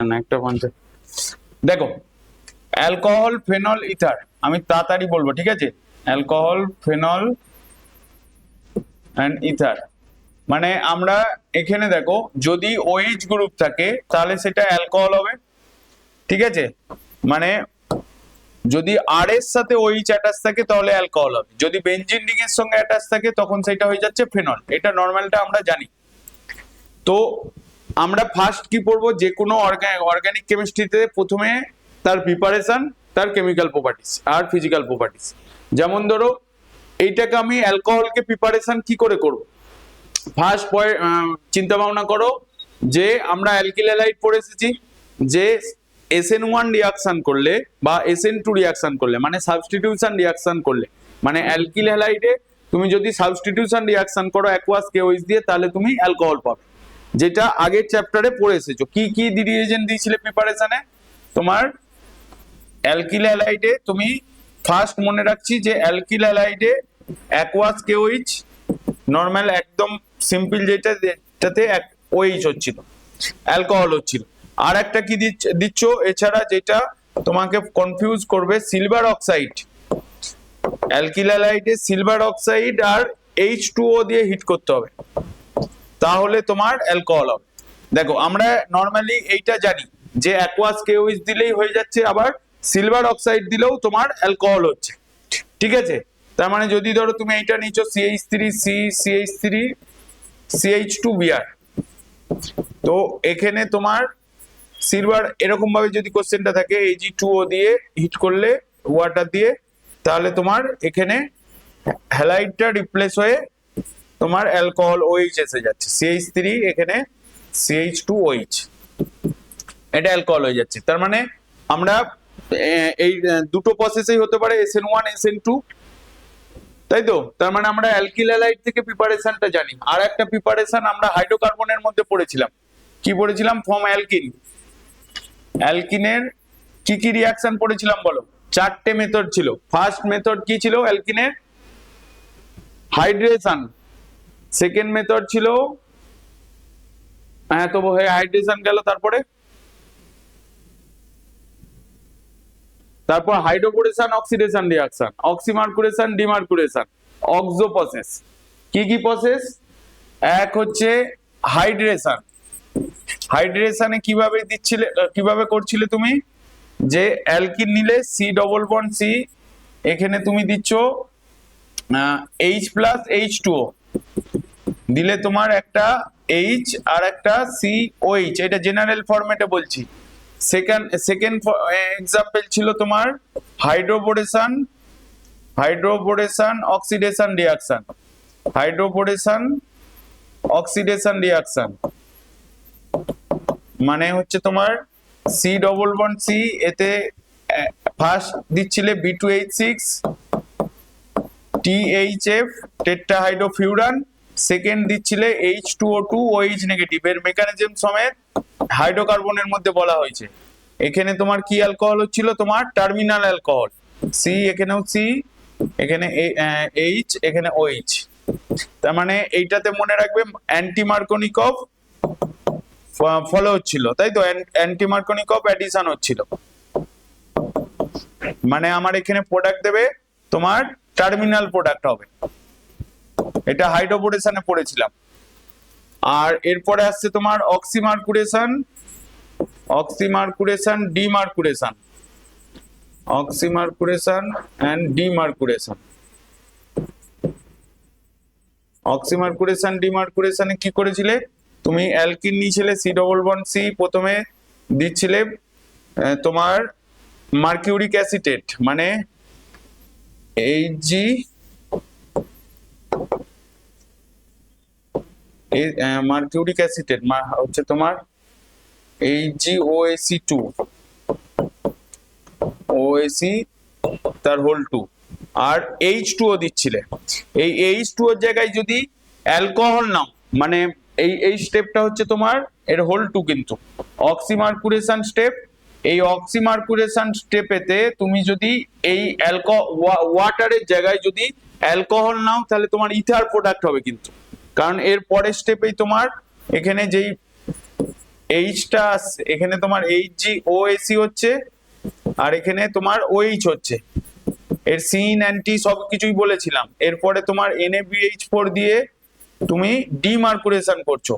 একটা পঞ্চাশ। দেখো, অ্যালকোহল, ফেনল, ইথার, আমি তাড়াতাড়ি বলবো, ঠিক আছে? অ্যালকোহল, ফেনল অ্যান্ড ইথার, মানে আমরা এখানে দেখো, যদি OH গ্রুপ থাকে তাহলে সেটা অ্যালকোহল হবে, ঠিক আছে? মানে যদি আর এর সাথে OH অ্যাটাচ থাকে তাহলে অ্যালকোহল হবে, যদি বেনজিন রিং এর সঙ্গে অ্যাটাচ থাকে তখন সেটা হয়ে যাচ্ছে ফেনল। এটা নর্মালটা আমরা জানি। তো আমরা ফার্স্ট কি পড়বো, যে কোনো অর্গানিক কেমিস্ট্রিতে প্রথমে তার প্রিপারেশন, তার কেমিক্যাল প্রপার্টিস আর ফিজিক্যাল প্রপার্টিস। যেমন ধরো, এইটাকে আমি অ্যালকোহলকে প্রিপারেশন কি করে করব, ফার্স্ট চিন্তা ভাবনা করো যে আমরা অ্যালকিল হ্যালাইড পড়ে এসেছি, যে SN1 রিয়াকশন করলে বা SN2 রিয়াকশন করলে, মানে সাবস্টিটিউশন রিয়াকশন করলে, মানে অ্যালকিল হ্যালাইডে তুমি যদি সাবস্টিটিউশন রিয়াকশন করো অ্যাকুয়াস KOH দিয়ে, তাহলে তুমি অ্যালকোহল পাবে, যেটা আগের চ্যাপ্টারে পড়ে এসেছো। কি কি রিয়েজেন্ট দিয়েছিলে প্রিপারেশনে তোমার অ্যালকিল হ্যালাইডে? তুমি ফার্স্ট মনে রাখছি যে অ্যালকিল হ্যালাইডে অ্যাকুয়াস KOH, নরমাল একদম সিম্পল যেটাতে OH হচ্ছিল, অ্যালকোহল হচ্ছিল। আর একটা কি দিচ্ছ এছাড়া, যেটা তোমাকে কনফিউজ করবে, সিলভার অক্সাইড। অ্যালকিল হ্যালাইডে সিলভার অক্সাইড আর H2O দিয়ে হিট করতে হবে, তাহলে তোমার অ্যালকোহল হবে। দেখো, আমরা নরমালি এইটা জানি যে অ্যাকুয়াস KOH দিলেই হয়ে যাচ্ছে, আবার সিলভার অক্সাইড দিলেও তোমার অ্যালকোহল হচ্ছে, ঠিক আছে? তার মানে যদি ধরো তুমি এইটা নিচ্ছ CH3C, CH3, CH2Br, তো এখানে তোমার সিলভার, এরকম ভাবে যদি কোশ্চেনটা থাকে Ag2O দিয়ে হিট করলে ওয়াটার দিয়ে, তাহলে তোমার এখানে হ্যালাইডটা রিপ্লেস হয়ে তোমার অ্যালকোহল OH এসে যাচ্ছে, CH3 এখানে CH2OH, এটা অ্যালকোহল হয়ে যাচ্ছে। তার মানে আমরা এই দুটো প্রসেসেই হতে পারে, SN1 SN2, তাই তো? তার মানে আমরা অ্যালকিল হ্যালাইড থেকে প্রিপারেশনটা জানি। আর একটা প্রিপারেশন আমরা হাইড্রোকার্বনের মধ্যে পড়েছিলাম, কি পড়েছিলাম? Form alkyne. অ্যালকিনের কি কি রিয়াকশন পড়েছিলাম বলো? 4টে মেথড ছিল। ফার্স্ট মেথড কি ছিল অ্যালকিনের? হাইড্রেশন। সেকেন্ড মেথড ছিল, হ্যাঁ তো হাইড্রেশন গেল, তারপর হাইড্রোপোরেশন, অক্সিডেশন রিয়াকশন, অক্সিমার্কুরেশন, ডিমার্কুরেশন, অক্সো প্রসেস। কি কি প্রসেস? এক হচ্ছে হাইড্রেশন। হাইড্রেশনে কিভাবে দিচ্ছিলে, কিভাবে করছিলে তুমি? যে অ্যালকিন নিলে C+C, এখানে তুমি দিচ্ছ H+H2O, দিলে তোমার একটা H আর একটা COH, এটা জেনারেল ফরম্যাটে বলছি। সেকেন্ড এক্সাম্পল ছিল তোমার hydroboration, oxidation reaction, hydroboration oxidation reaction, মানে হচ্ছে তোমার C+C, এতে ফার্স্ট দিচ্ছিলে B2H6 THF টেট্রাহাইড্রোফিউরান, সেকেন্ড দিচ্ছিলে H2O2 OH নেগেটিভ। এর মেকানিজম সমেত হাইড্রোকার্বনের মধ্যে বলা হয়েছে। এখানে তোমার কি অ্যালকোহল হচ্ছিল? তোমার টার্মিনাল অ্যালকোহল, C, এখানেও C, এখানে H, এখানে OH। তার মানে এইটাতে মনে রাখবে অ্যান্টি মার্কোনিকভ ফলো হচ্ছিল, তাই তো? অ্যান্টি মার্কোনিকভ অ্যাডিশন হচ্ছিল, মানে আমার এখানে প্রোডাক্ট দেবে তোমার টার্মিনাল প্রোডাক্ট হবে। এটা হাইড্রোপোরেশনে পড়েছিলাম। আর এরপরে আসছে তোমার অক্সিমার্কুরেশন, ডিমার্কুরেশন, অক্সিমার্কুরেশন এন্ড ডিমার্কুরেশন। অক্সিমার্কুরেশন, ডিমার্কুরেশনে কি করেছিলে তুমি? অ্যালকিন নিয়েছিলে C+C, প্রথমে দিচ্ছিলে তোমার মার্কিউরিক অ্যাসিটেট, মানে Hg, মার্কিউরিক অ্যাসিটেট হচ্ছে তোমার HgOAc2, OAc তার হোল 2, আর H2O দিচ্ছিলে। এই H2O এর জায়গায় যদি অ্যালকোহল নাও, মানে এই স্টেপটা হচ্ছে তোমার এর হোল 2, কিন্তু অক্সিমার্কুরেশন স্টেপ, এই অক্সিমার্কুরেশন স্টেপেতে তুমি যদি এই ওয়াটারের জায়গায় যদি অ্যালকোহল নাও, তাহলে তোমার ইথার প্রোডাক্ট হবে কিন্তু, কারণ এর পরের স্টেপেই তোমার এখানে যেই এইচটা আসছে, এখানে তোমার HgOAc হচ্ছে আর এখানে তোমার OH হচ্ছে, এর সিন অ্যান্টি সবকিছুই বলেছিলাম। এরপরে তোমার NaBH4 দিয়ে তুমি ডিমার্কুরেশন করছো,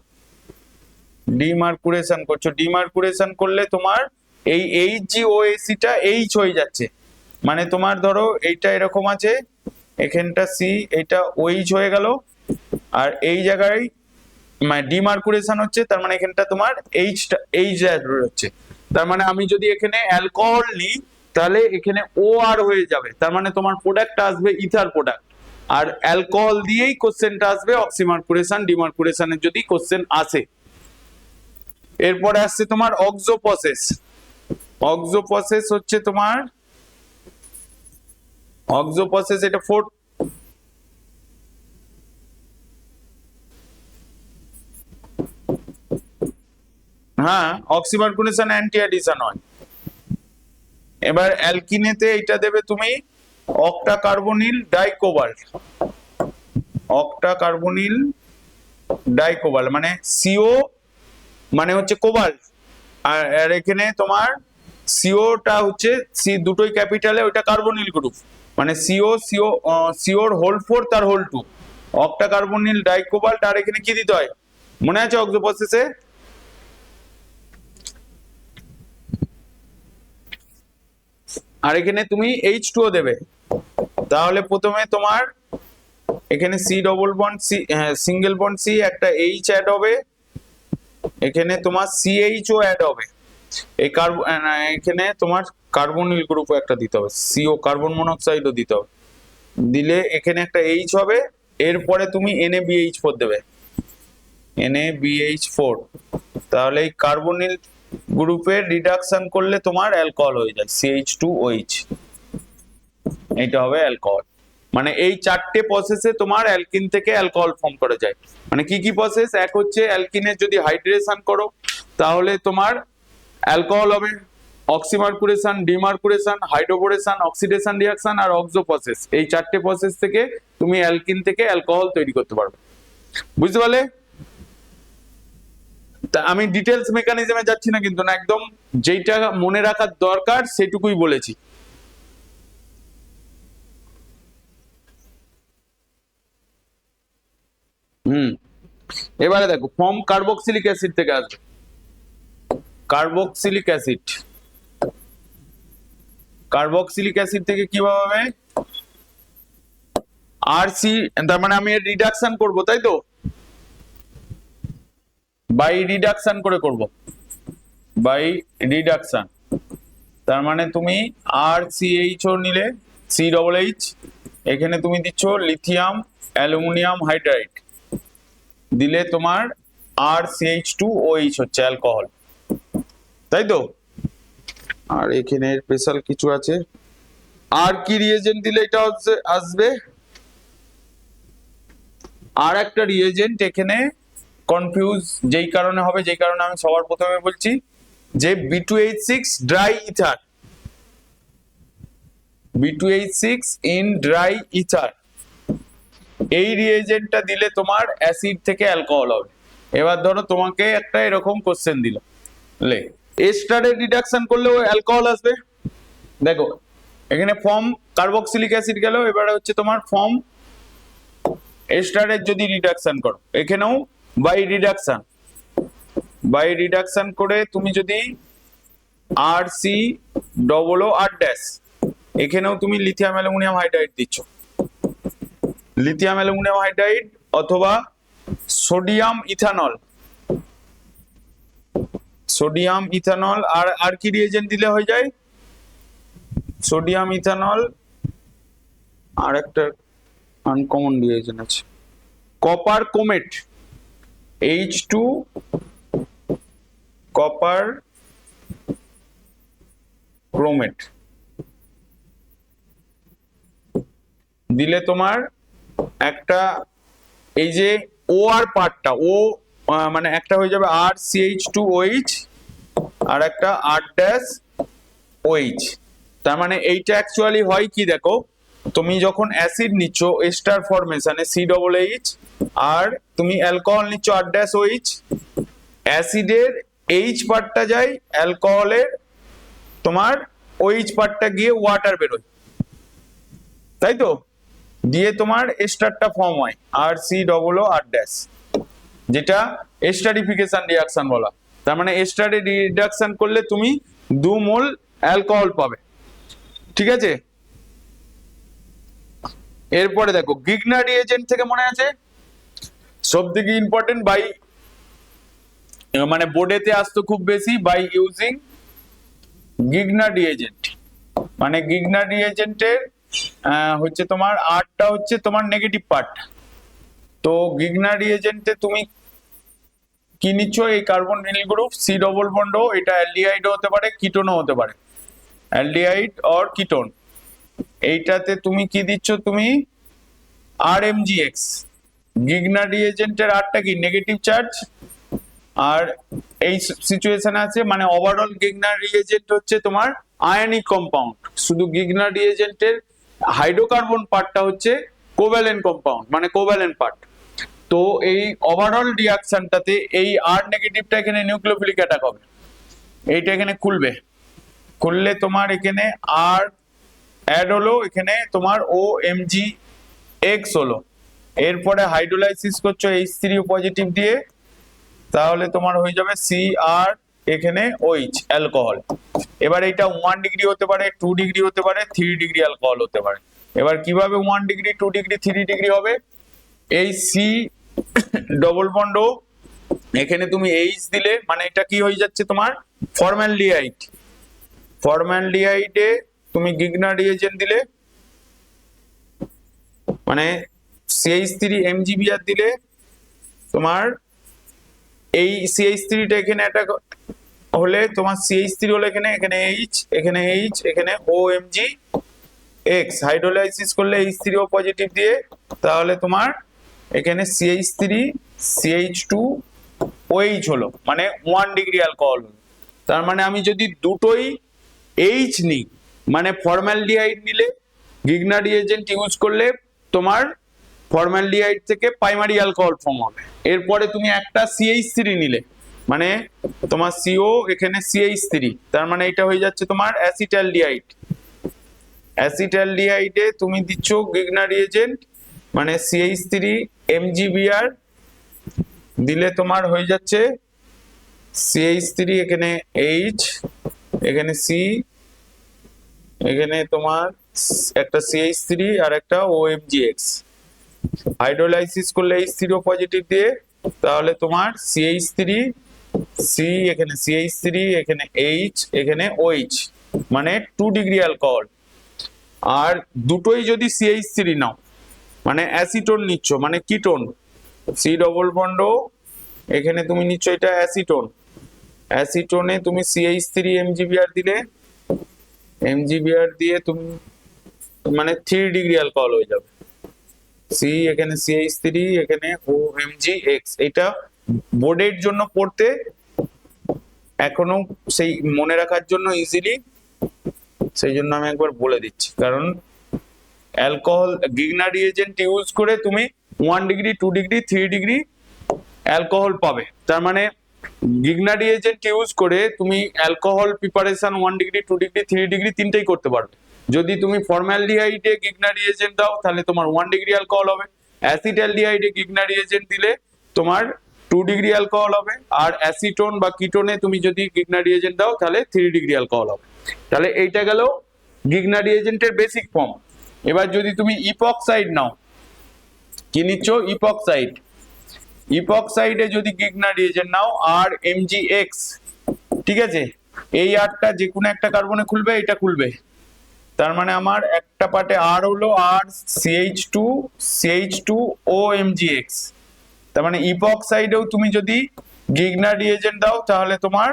ডিমার্কুরেশন করলে তোমার এই HgOAc টা H হয়ে যাচ্ছে, মানে তোমার ধরো এইটা এরকম আছে, এখানটা C, এটা OH হয়ে গেল, আর এই জায়গায় মানে ডিমার্কুরেশন হচ্ছে, তার মানে এখানটা তোমার H হচ্ছে। তার মানে আমি যদি এখানে অ্যালকোহল নিই তাহলে এখানে OR হয়ে যাবে, তার মানে তোমার প্রোডাক্টটা আসবে ইথার প্রোডাক্ট। আর অ্যালকোহল দিয়েই কোশ্চেনটা আসবে অক্সিমার্কুরেশন ডিমার্কুরেশনের যদি কোশ্চেন আসে। এরপরে আসছে তোমার অক্সোপসেস। অক্সোপসেস হচ্ছে তোমার অক্সোপসেস, এটা ফোর্থ। হ্যাঁ, অক্সিমার্কুরেশন অ্যান্টি অ্যাডিশন হয়। এবার অ্যালকিনেতে এটা দেবে তুমি অক্টা কার্বনিল ডাইকোবাল্ট, অক্টা কার্বনিল ডাইকোবাল্ট মানে CO মানে হচ্ছে কোবাল্ট, আর এখানে তোমার সিওটা হচ্ছে সি দুটোই ক্যাপিটালে, ওইটা কার্বনিল গ্রুপ, মানে সিওর হোল 4 তার হোল 2, অক্টা কার্বনিল ডাইকোবাল্ট। আর এখানে কি দিতে হয় মনে আছে অক্সোপসেসে? আর এখানে তুমি H2O দেবে। তাহলে প্রথমে তোমার এখানে C double bond C, single bond C, একটা H অ্যাড হবে, এখানে তোমার CHO অ্যাড হবে, এই এখানে তোমার কার্বনিল গ্রুপ একটা দিতে হবে, CO কার্বন মনোক্সাইডও দিতে হবে, দিলে এখানে একটা H হবে। এরপরে তুমি NaBH4 দেবে, NaBH4, তাহলে এই কার্বনিল গ্রুপের রিডাকশন করলে তোমার অ্যালকোহল হয়ে যায় CH2OH, এটা হবে অ্যালকোহল। মানে এই চারটে প্রসেসে তোমার অ্যালকিন থেকে অ্যালকোহল ফর্ম করা যায়। মানে কি কি প্রসেস? এক হচ্ছে অ্যালকিনের যদি হাইড্রেশন করো তাহলে তোমার অ্যালকোহল হবে, অক্সিমার্কুরেশন, ডিমার্কুরেশন, হাইড্রোবোরেশন, অক্সিডেশন রিঅ্যাকশন আর অক্সো প্রসেস, এই চারটে প্রসেস থেকে তুমি অ্যালকিন থেকে অ্যালকোহল তৈরি করতে পারবে। বুঝতে পারলে? তা আমি ডিটেলস মেকানিজমে যাচ্ছি না কিন্তু, না, একদম যেইটা মনে রাখার দরকার সেটুকুই বলেছি। এবারে দেখো ফর্ম কার্বক্সিলিক অ্যাসিড থেকে আসবে। কার্বক্সিলিক অ্যাসিড, কার্বক্সিলিক অ্যাসিড থেকে কিভাবে হবে? আরসি, তার মানে আমি এর রিডাকশন করব, তাই তো, বাই রিডাকশন করে করব, বাই রিডাকশন। তার মানে তুমি RCHO নিলে, CH, এখানে তুমি দিচ্ছ লিথিয়াম অ্যালুমিনিয়াম হাইড্রাইড, দিলে তোমার RCH2OH হচ্ছে অ্যালকোহল, তাই তো। আর এখানে স্পেশাল কিছু আছে, আর কি রিয়েজেন্ট দিলে এটা আসবে? আর একটা রিয়েজেন্ট এখানে কনফিউজ যেই কারণে হবে, যেই কারণে আমি সবার প্রথমে বলছি যে B2H6 dry ether, B2H6 in dry ether, এই রিয়েজেন্টটা দিলে তোমার অ্যাসিড থেকে অ্যালকোহল হবে। এবার ধরো তোমাকে একটা এরকম কোশ্চেন দিল, লে এস্টারের রিডাকশন করলেও অ্যালকোহল আসবে। দেখো এখানে ফর্ম কার্বক্সিলিক অ্যাসিড গেল, এবারে হচ্ছে তোমার ফর্ম এস্টারের যদি রিডাকশন করো, এখানেও বাই রিডাকশন করে তুমি যদি RCOOR', এখানেও তুমি লিথিয়াম অ্যালুমিনিয়াম হাইড্রাইড দিচ্ছ, লিথিয়াম অ্যালুমিনিয়াম হাইড্রাইড অথবা সোডিয়াম ইথানল, সোডিয়াম ইথানল। আর কি রিয়েজেন্ট দিলে হয়ে যায়? সোডিয়াম ইথানল, আর একটা আনকমন রিয়েজেন্ট আছে কপার কোমেট, H2 কপার ক্রোমেট, দিলে তোমার একটা এই যে OR পার্টটা, ও মানে একটা হয়ে যাবে RCH2OH আর একটা R'OH। তার মানে এইটা অ্যাকচুয়ালি হয় কি, দেখো তুমি যখন অ্যাসিড নিচ্ছ এস্টার ফরমেশনে COOH, আর তুমি অ্যালকোহল নিচ্ছ R'OH, অ্যাসিডের এইচ পার্টটা যায় অ্যালকোহলের, তোমার ওইচ পার্টটা গিয়ে ওয়াটার বেরোয়, তাই তো, দিয়ে তোমার এস্টারটা ফর্ম হয় আর সি ডবল ও আর ড্যাশ, যেটা এস্টারিফিকেশন রিঅ্যাকশন বলা। তার মানে এস্টারে রিডাকশন করলে তুমি 2 মোল অ্যালকোহল পাবে, ঠিক আছে। এরপরে দেখো গিগনার রিএজেন্ট থেকে মনে আছে সবথেকে ইম্পর্টেন্ট, বাই মানে বোর্ডেতে আসতো খুব বেশি, বাই ইউজিং গিগনার রিএজেন্ট। মানে গিগনার রিএজেন্টের হচ্ছে তোমার আরটা হচ্ছে তোমার নেগেটিভ পার্ট। তো গিগনার রিএজেন্টে তুমি কি নিচ্ছ, এই কার্বন নীল গ্রুপ সি ডবল বন্ড, এটা অ্যালডিহাইডও হতে পারে কিটোনও হতে পারে, অ্যালডিহাইড অর কিটোন। এইটাতে তুমি কি দিচ্ছ, তুমি আরএমজিএক্স। গিগনার রিএজেন্টের আরটা কি নেগেটিভ চার্জ, আর এই সিচুয়েশনে আছে মানে ওভারঅল গিগনার রিএজেন্ট হচ্ছে তোমার আয়নিক কম্পাউন্ড, শুধু গিগনার রিএজেন্টের হাইড্রোকার্বন পার্টটা হচ্ছে কোভ্যালেন্ট কম্পাউন্ড, মানে কোভ্যালেন্ট পার্ট। তো এই ওভারঅল রিঅ্যাকশনটাতে এই আর নেগেটিভটা এখানে নিউক্লিওফিলিক অ্যাটাক হবে, এইটা এখানে খুলবে, খুললে তোমার এখানে আর অ্যাড হলো, এখানে তোমার ও এম জি এক্স হলো। এরপরে হাইড্রোলাইসিস করছো H3 পজিটিভ দিয়ে, তাহলে তোমার হয়ে যাবে সি আর এখানে ওইচ অ্যালকোহল। এবার এটা 1 ডিগ্রি হতে পারে, 2 ডিগ্রি হতে পারে, 3 ডিগ্রি অ্যালকোহল হতে পারে। এবার কিভাবে 1 ডিগ্রি 2 ডিগ্রি 3 ডিগ্রি হবে, এই সি ডবল বন্ড এখানে তুমি এইচ দিলে মানে এটা কি হয়ে যাচ্ছে তোমার ফর্মালডিহাইড, ফর্মালডিহাইডে তুমি গিগনার রিএজেন্ট দিলে মানে CH3 MgBr দিলে তোমার এই CH3 টা এখানে অ্যাটাক হলে তোমার CH3 হলো এখানে, এখানে H, এখানে H, এখানে OMgX, হাইড্রোলাইসিস করলে H3O পজিটিভ দিয়ে, তাহলে তোমার এখানে CH3 CH2OH হলো, মানে 1 ডিগ্রি অ্যালকোহল হলো। তার মানে আমি যদি দুটোই H নিই, মানে ফর্মালডিহাইড নিলে গিগনার রিএজেন্ট ইউজ করলে তোমার ফর্মালডিহাইড থেকে প্রাইমারি অ্যালকোহল ফর্ম হবে। এরপরে তুমি একটা CH3 নিলে মানে তোমার CO এখানে CH3, তার মানে এটা হয়ে যাচ্ছে তোমার অ্যাসিটালডিহাইড। অ্যাসিটালডিহাইডে তুমি দিচ্ছ গিগনার রিএজেন্ট মানে CH3 MgBr দিলে তোমার হয়ে যাচ্ছে CH3 এখানে H, এখানে C, এখানে তোমার একটা CH3 আর একটা OMgX। হাইড্রোলাইসিস করলে H3O পজিটিভ দিয়ে, তাহলে তোমার CH3 C, এখানে CH3, এখানে H, এখানে OH, মানে 2 ডিগ্রি অ্যালকোহল। আর দুটোই যদি CH3 নাও মানে অ্যাসিটোন নিচ্ছ, মানে কিটোন, সি ডবল বন্ড এখানে তুমি নিচ্ছ এটা অ্যাসিটোন, অ্যাসিটোনে তুমি CH3 MgBr দিলে, MgBr দিয়ে তুমি মানে 3 ডিগ্রি অ্যালকোহল হয়ে যাবে, সি এখানে CH3 এখানে OMgX। এটা বোর্ডের জন্য পড়তে এখনো সেই মনে রাখার জন্য ইজিলি, সেই জন্য আমি একবার বলে দিচ্ছি, কারণ অ্যালকোহল গিগনার রিএজেন্ট ইউজ করে তুমি 1 ডিগ্রি 2 ডিগ্রি 3 ডিগ্রি অ্যালকোহল পাবে। তার মানে গিগনার রিএজেন্ট ইউজ করে তুমি alcohol preparation 1 degree 2 degree 3 degree তিনটেই করতে পারবে। যদি তুমি ফর্মালডিহাইডে গিগনার রিএজেন্ট দাও তাহলে তোমার 1 ডিগ্রি অ্যালকোহল হবে, অ্যাসিটালডিহাইডে গিগনার রিএজেন্ট দিলে তোমার 2 ডিগ্রি অ্যালকোহল হবে, আর অ্যাসিটোন বা কিটোনে তুমি যদি গিগনার রিএজেন্ট দাও তাহলে 3 ডিগ্রি অ্যালকোহল হবে। তাহলে এইটা গেল গিগনার রিএজেন্টের বেসিক ফর্ম। এবার যদি তুমি ইপক্সাইড নাও, কি নিচ্ছ ইপক্সাইড, ইপক্সাইডে যদি গিগনার রিএজেন্ট নাও আর MgX, ঠিক আছে, এই আরটা যে কোনো একটা কার্বনে খুলবে, এটা খুলবে, তার মানে আমার একটা পার্টে আর হলো আর CH2OMgX। তার মানে ইপক্সাইডেও তুমি যদি গিগনার রিএজেন্ট দাও তাহলে তোমার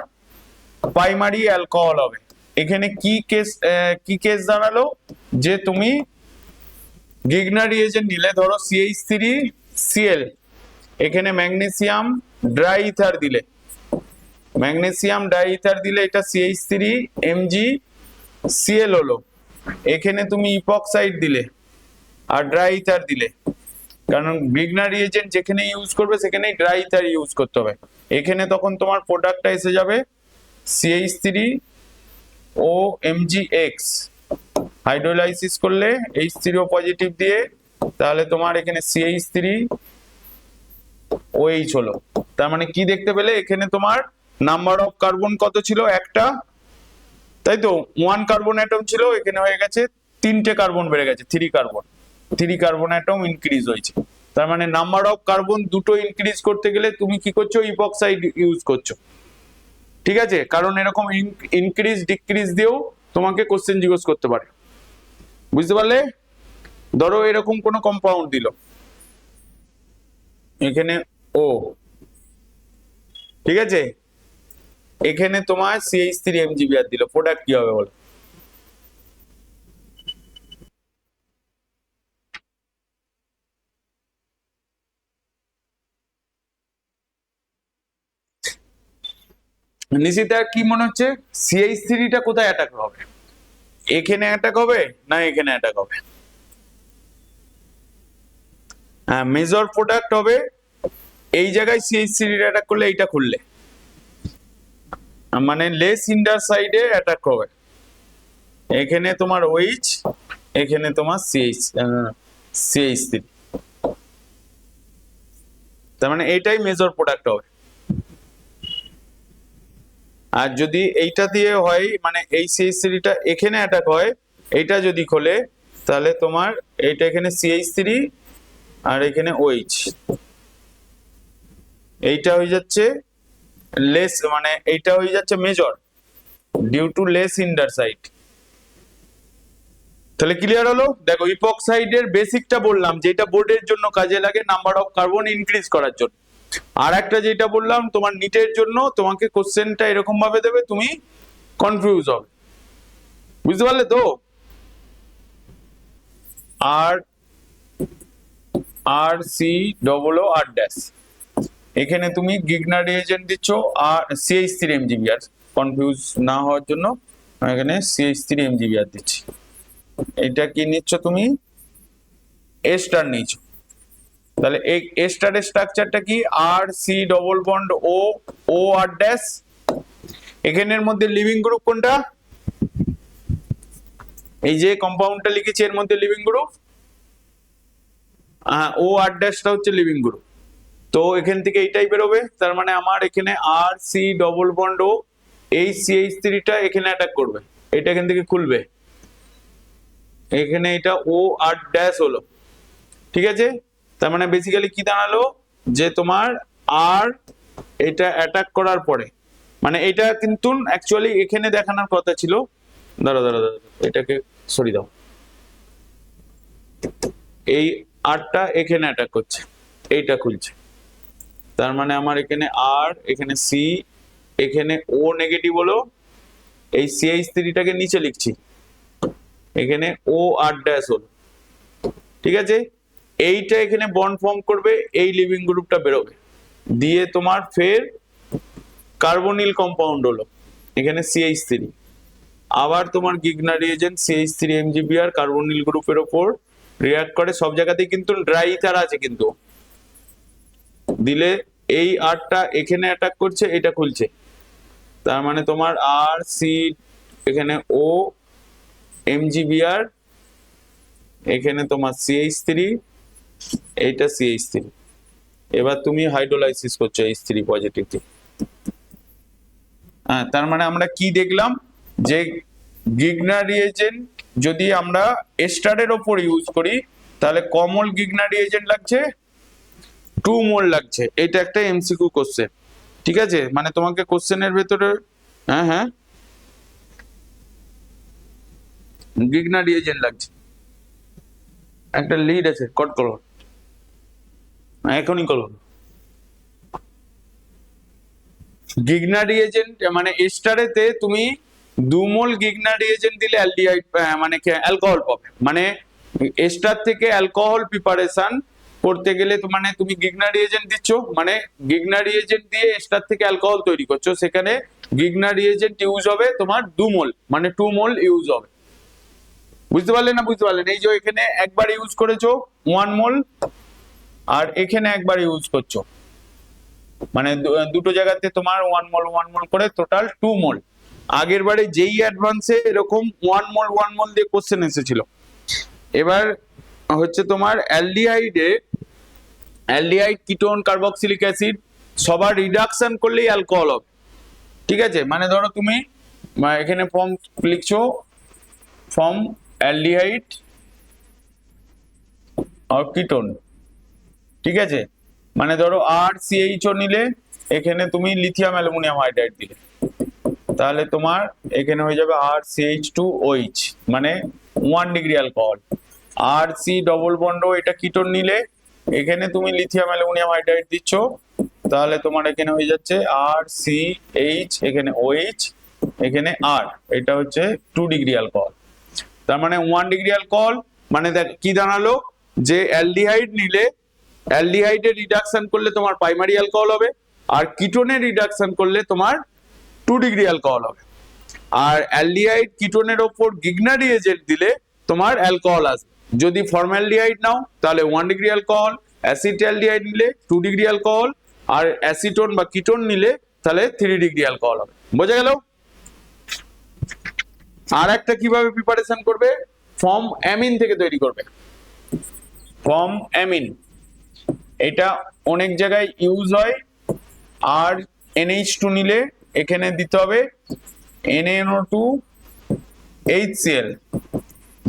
প্রাইমারি অ্যালকোহল হবে। এখানে কি কেস দাঁড়ালো, যে তুমি গিগনার রিএজেন্ট নিলে ধরো CH3Cl, এখানে ম্যাগনেসিয়াম ড্রাই ইথার দিলে, ম্যাগনেসিয়াম ডাই ইথার দিলে এটা CH3MgCl হলো, এখানে তুমি ইপক্সাইড দিলে আর ড্রাই ইথার দিলে, কারণ গ্রিগনার রিএজেন্ট যেখানে ইউজ করবে সেখানেই ড্রাই ইথার ইউজ করতে হবে। এখানে তখন তোমার প্রোডাক্টটা এসে যাবে CH3OMgX, হাইড্রোলাইসিস করলে H3O পজিটিভ দিয়ে, তাহলে তোমার এখানে CH3OH হলো। তার মানে কি দেখতে পেলে, এখানে তোমার নাম্বার অফ কার্বন কত ছিল, একটা, তাই তো 1 কার্বন অ্যাটম ছিল, এখানে হয়ে গেছে 3টে কার্বন বেড়ে গেছে, 3 কার্বন অ্যাটম ইনক্রিজ হয়েছে। তার মানে নাম্বার অফ কার্বন দুটো ইনক্রিজ করতে গেলে তুমি কি করছো, ইপক্সাইড ইউজ করছো, ঠিক আছে? কারণ এরকম ইনক্রিজ ডিক্রিজ দিয়েও তোমাকে কোশ্চেন জিজ্ঞেস করতে পারে, বুঝতে পারলে? ধরো এরকম কোনো কম্পাউন্ড দিল, এখানে ও, ঠিক আছে, এখানে তোমার CH3MgBr দিল, প্রোডাক্ট কি হবে বলো? নিশিতা কি মনে হচ্ছে, CH3টা কোথায় অ্যাটাক হবে? এখানে অ্যাটাক হবে না এখানে অ্যাটাক হবে? হ্যাঁ, মেজর প্রোডাক্ট হবে এই জায়গায়, CH3 অ্যাটাক করলে এইটা খুললে, মানে লেস ইন্ডার সাইডে অ্যাটাক হবে। এখানে তোমার OH, এখানে তোমার CH3, তার মানে এইটাই মেজর প্রোডাক্ট হবে। আর যদি এইটা দিয়ে হয়, মানে এই CH3টা এখানে অ্যাটাক হয়, এইটা যদি খোলে, তাহলে তোমার এইটা এখানে CH3 আর এখানে OH, এইটা হয়ে যাচ্ছে লেস, মানে এইটা হয়ে যাচ্ছে major due to less hinder side. তাহলে ক্লিয়ার হলো? দেখো ইপক্সাইডের বেসিকটা বললাম, যেটা বোর্ডের জন্য কাজে লাগে নাম্বার অফ কার্বন ইনক্রিজ করার জন্য। আর একটা যেটা বললাম তোমার নিটের জন্য, তোমাকে কোশ্চেনটা এরকম ভাবে দেবে, তুমি কনফিউজ হবে, বুঝতে পারলে তো? RCOO R', এখানে তুমি গিগনার রিএজেন্ট দিচ্ছ, আর CH3MgBr, কনফিউজ না হওয়ার জন্য এখানে CH3MgBr দিচ্ছি। এটা কি নিচ্ছ তুমি? এ স্টার নিচ্ছ। তাহলে এই এ স্টারের স্ট্রাকচারটা কি, RC⋅OOR', এখানের মধ্যে লিভিং গ্রুপ কোনটা? এই যে কম্পাউন্ডটা লিখেছি এর মধ্যে লিভিং গ্রুপ, OR'-টা হচ্ছে লিভিং গ্রুপ। তো এখান থেকে এইটাই বেরোবে, তার মানে আমার এখানে RC⋅O, এই CH3টা এখানে অ্যাটাক করবে, এটা এখান থেকে খুলবে, এখানে এটা OR' হলো, ঠিক আছে? তার মানে বেসিক্যালি কি দাঁড়ালো, যে তোমার আর এটা অ্যাটাক করার পরে, মানে এটা কিন্তু অ্যাকচুয়ালি এখানে দেখানোর কথা ছিল, দাঁড়া, এটাকে সরিয়ে দাও, এই আরটা এখানে অ্যাটাক করছে, এইটা খুলছে, তার মানে আমার এখানে আর, এখানে সি, এখানে ও নেগেটিভ হলো, এই CH3টাকে নিচে লিখছি, এখানে OR' হলো, ঠিক আছে? এইটা এখানে বন্ড ফর্ম করবে, এই লিভিং গ্রুপটা বেরোবে, দিয়ে তোমার ফের কার্বনিল কম্পাউন্ড হলো, এখানে CH3, আবার তোমার গিগনার রিএজেন্ট CH3MgBr কার্বনিল গ্রুপের উপর রিঅ্যাক্ট করে, সব জায়গাতেই কিন্তু ড্রাই ইথার আছে, কিন্তু দিলে এই আরটা এখানে অ্যাটাক করছে, এটা খুলছে, তার মানে তোমার RC, এখানে OMgBr, এখানে তোমার CH3, এইটা CH3, এবার তুমি হাইড্রোলাইসিস করছো H3 পজিটিভ। হ্যাঁ, তার মানে আমরা কি দেখলাম, যে গিগনার রিএজেন্ট যদি আমরা এস্টারের ওপর ইউজ করি, তাহলে কমল গিগনার রিএজেন্ট লাগছে 2 মোল লাগছে, এটা একটা এমসিকিউ কোশ্চেন, ঠিক আছে? মানে তোমাকে কোশ্চেনের ভেতরে, হ্যাঁ গিগনার রিএজেন্ট লাগছে, একটা লিড আছে, কট করো, এখনই করো। গিগনার রিএজেন্ট মানে এস্টারেতে তুমি 2 মোল গিগনার রিএজেন্ট দিলে অ্যালডিহাইড, মানে অ্যালকোহল পাবে, মানে এস্টার থেকে অ্যালকোহল প্রিপারেশন করতে গেলে মানে তুমি গিগনার রিএজেন্ট দিচ্ছ, মানে গিগনার রিএজেন্ট দিয়ে এস্টার থেকে অ্যালকোহল তৈরি করছো, সেখানে গিগনার রিএজেন্ট ইউজ হবে তোমার 2 মোল, মানে 2 মোল ইউজ হবে, বুঝতে পারলেন না? বুঝতে পারলেন? এই যে এখানে একবার ইউজ করেছো 1 মোল, আর এখানে একবার ইউজ করছো, মানে দুটো জায়গাতে তোমার 1 মোল করে টোটাল 2 মোল। আগের বারে যেই অ্যাডভান্সে এরকম 1 মোল দিয়ে কোশ্চেন এসেছিল। এবার হচ্ছে তোমার অ্যালডিহাইড কিটোন কার্বক্সিলিক অ্যাসিড সবার রিডাকশন করলেই অ্যালকোহল হবে, ঠিক আছে। মানে ধরো তুমি এখানে ফর্ম লিখছো, ফর্ম অ্যালডিহাইড আর কিটোন, ঠিক আছে। মানে ধরো RCHO নিলে, এখানে তুমি লিথিয়াম অ্যালুমিনিয়াম হাইড্রাইড দিলে, তাহলে তোমার এখানে হয়ে যাবে RCH2OH, মানে 1 degree alcohol. RC double bond এটা কিটোন নিলে, এখানে তুমি লিথিয়াম অ্যালুমিনিয়াম হাইড্রাইড দিচ্ছ, তাহলে তোমার এখানে হয়ে যাচ্ছে RCH, এখানে OH, এখানে R, এটা হচ্ছে 2 ডিগ্রি অ্যালকোহল। তার মানে 1 ডিগ্রি অ্যালকোহল, মানে দেখ কি দাঁড়ালো, যে অ্যালডিহাইড নিলে অ্যালডিহাইডের রিডাকশন করলে তোমার প্রাইমারি অ্যালকোহল হবে, আর কিটোনের রিডাকশন করলে তোমার 2 ডিগ্রি অ্যালকোহল হবে। আর অ্যালডিহাইড কিটোনের ওপর গিগনারি এজেন্ট দিলে তোমার অ্যালকোহল আসবে। যদি ফর্মালডিহাইড নাও তাহলে 1 ডিগ্রি অ্যালকোহল, অ্যাসিটালডিহাইড নিলে 2 ডিগ্রি অ্যালকোহল, আর অ্যাসিটোন বা কিটোন নিলে তাহলে 3 ডিগ্রি অ্যালকোহল হবে। বোঝা গেল? আর একটা কিভাবে প্রিপারেশন করবে, ফর্ম অ্যামিন থেকে তৈরি করবে। ফর্ম অ্যামিন এটা অনেক জায়গায় ইউজ হয়। আর NH2 নিলে এখানে দিতে হবে NaNO2 HCl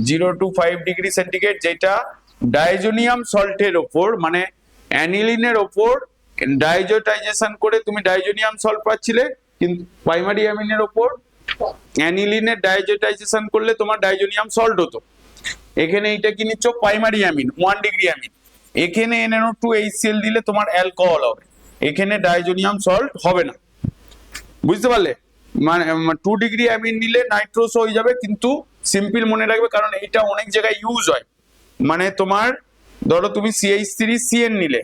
0 to 5 degree centigrade, যেটা ডাইজোনিয়াম সল্টের ওপর, মানে অ্যানিলিনের ওপর ডাইজোটাইজেশন করে তুমি ডাইজোনিয়াম সল্ট পাচ্ছিলে, কিন্তু প্রাইমারি অ্যামিনের ওপর অ্যানিলিনের ডাইজোটাইজেশন করলে তোমার ডাইজোনিয়াম সল্ট হতো। এখানে এটা কি নিচ্ছ, প্রাইমারি অ্যামিন 1 ডিগ্রি অ্যামিন, এখানে NaNO2 HCl দিলে তোমার অ্যালকোহল হবে, এখানে ডাইজোনিয়াম সল্ট হবে না। বুঝতে পারলে? মানে 2 ডিগ্রি অ্যামিন নিলে নাইট্রোস হয়ে যাবে, কিন্তু সিম্পল মনে রাখবে, কারণ এটা অনেক জায়গায় ইউজ হয়। মানে তোমার ধরো তুমি CH3CN নিলে,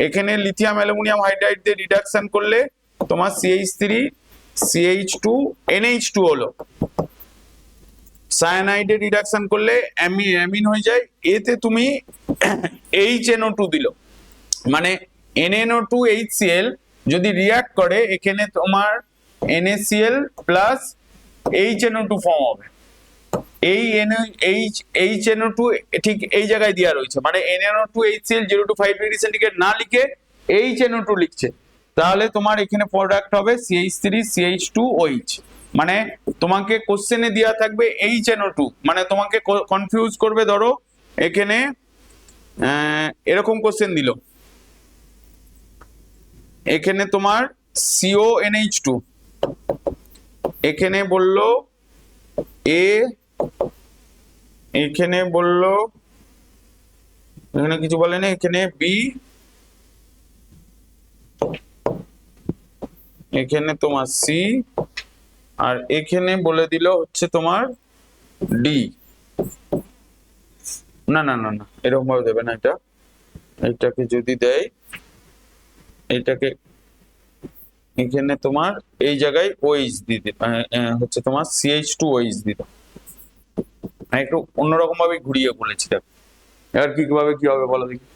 এখানে লিথিয়াম অ্যালুমিনিয়াম হাইড্রাইড দিয়ে রিডাকশন করলে তোমার CH3CH2NH2 হলো, সায়ানাইডে রিডাকশন করলে অ্যামিন হয়ে যায়, এতে তুমি HNO2 দিল, মানে NaNO2 HCl যদি রিঅ্যাক্ট করে এখানে তোমার NaCl প্লাস HNO2 ফর্ম হবে। এই HNO2 ঠিক এই জায়গায় দেওয়া রয়েছে, মানে NaNO2 HCl 0 to 5 degree centigrade না লিখে HNO2 লিখছে, তাহলে তোমার এখানে প্রোডাক্ট হবে CH3CH2OH। মানে তোমাকে কোশ্চেনে দেওয়া থাকবে HNO2, মানে তোমাকে কনফিউজ করবে। ধরো এখানে এরকম কোশ্চেন দিল, এখানে তোমার CONH2, এখানে বললো A, এখানে বললো, এখানে কিছু বলে না, এখানে B, এখানে তোমার C, আর এখানে বলে দিল হচ্ছে তোমার D। না না না না, এরকম ভাবে দেবে না, এটাকে যদি দেয়, এটাকে এখানে তোমার এই জায়গায় OH দিতে হচ্ছে তোমার CH2OH দিতে, আমি একটু অন্যরকম ভাবে ঘুরিয়ে বলেছি। দেখো এবার কি হবে বলো দেখি।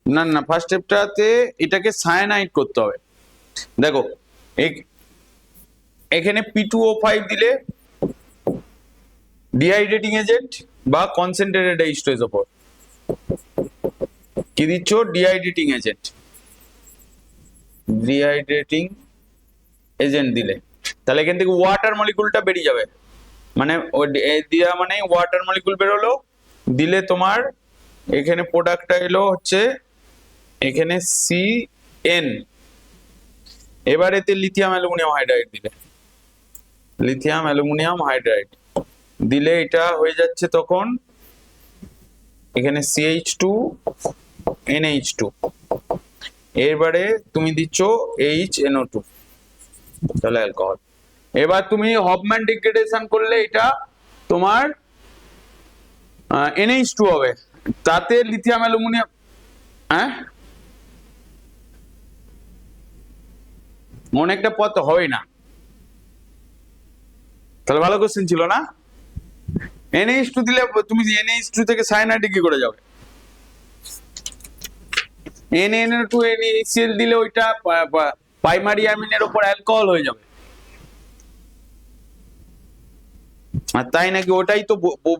না না, ফার্স্ট স্টেপটাতে এটাকে সায়ানাইড করতে হবে। দেখো এখানে P2O5 দিলে ডিহাইড্রেটিং এজেন্ট বা কনসেন্ট্রেটেড H2SO4, কি দিচ্ছ, ডিহাইড্রেটিং এজেন্ট, ডিহাইড্রেটিং এজেন্ট দিলে তাহলে এখান থেকে ওয়াটার মলিকুলটা বেরিয়ে যাবে, মানে দিয়া মানে ওয়াটার মলিকুল বেরোলো, দিলে তোমার এখানে প্রোডাক্টটা এলো হচ্ছে এখানে CN। এবার এতে লিথিয়াম অ্যালুমিনিয়াম হাইড্রাইড দিলে, লিথিয়াম অ্যালুমিনিয়াম হাইড্রাইড দিলে এটা হয়ে যাচ্ছে তখন এখানে CH2NH2, এবারে তুমি দিচ্ছ HNO2, তাহলে অ্যালকোহল। এবার তুমি হফম্যান ডিগ্রেডেশন করলে এটা তোমার NH2 হবে, তাতে লিথিয়াম অ্যালুমিনিয়াম, হ্যাঁ অনেকটা পথ হয় না, তাহলে ভালো কোশ্চেন ছিল না। NH2 দিলে তুমি NH2 থেকে সায়ানাইডে কি করে যাবে? NaNO2 NaCl দিলে ওইটা প্রাইমারি অ্যামিনের উপর অ্যালকোহল হয়ে যাবে। আর তাই নাকি? ওটাই তো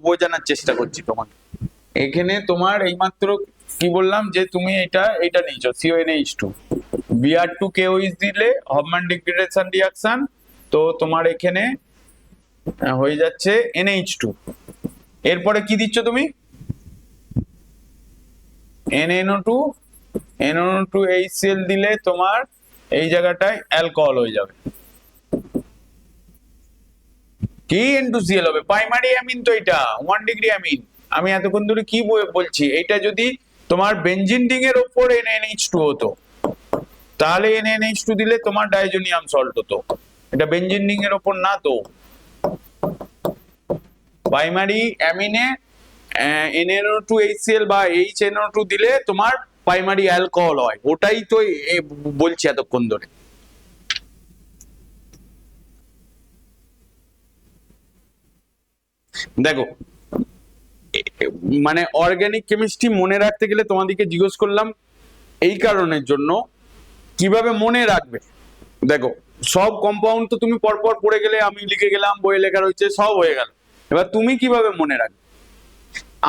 বোঝানোর চেষ্টা করছি তোমাকে। এখানে তোমার এইমাত্র কি বললাম যে তুমি এটা নিয়েছো CONH2, Br2KOH দিলে হফম্যান ডিগ্রেডেশন রিঅ্যাকশন, তো তোমার এখানে হয়ে যাচ্ছে NH2। এরপরে কি দিচ্ছ তুমি? NaNO2HCl দিলে তোমার এই জায়গাটায় অ্যালকোহল হয়ে যাবে। কি N2Cl হবে? প্রাইমারি অ্যামিন তো এটা 1 ডিগ্রি অ্যামিন। আমি এতক্ষণ ধরে কি বলছি, এটা যদি তোমার বেনজিন রিং এর উপর NaNH2 হতো তাহলে NaNH2 দিলে তোমার ডাইজোনিয়াম সল্ট হতো। এটা বেনজিন রিং এর উপর না তো। প্রাইমারি অ্যামিনে NaNO2HCl বা HNO2 দিলে তোমার প্রাইমারি অ্যালকোহল হয়, ওটাই তো বলছি এতক্ষণ ধরে। দেখো মানে অর্গানিক কেমিস্ট্রি মনে রাখতে গেলে তোমাদেরকে জিজ্ঞেস করলাম এই কারণের জন্য, কিভাবে মনে রাখবে। দেখো সব কম্পাউন্ড তো তুমি পরপর পড়ে গেলে, আমি লিখে গেলাম, বইয়ে লেখা রয়েছে, সব হয়ে গেল। এবার তুমি কিভাবে মনে রাখবে?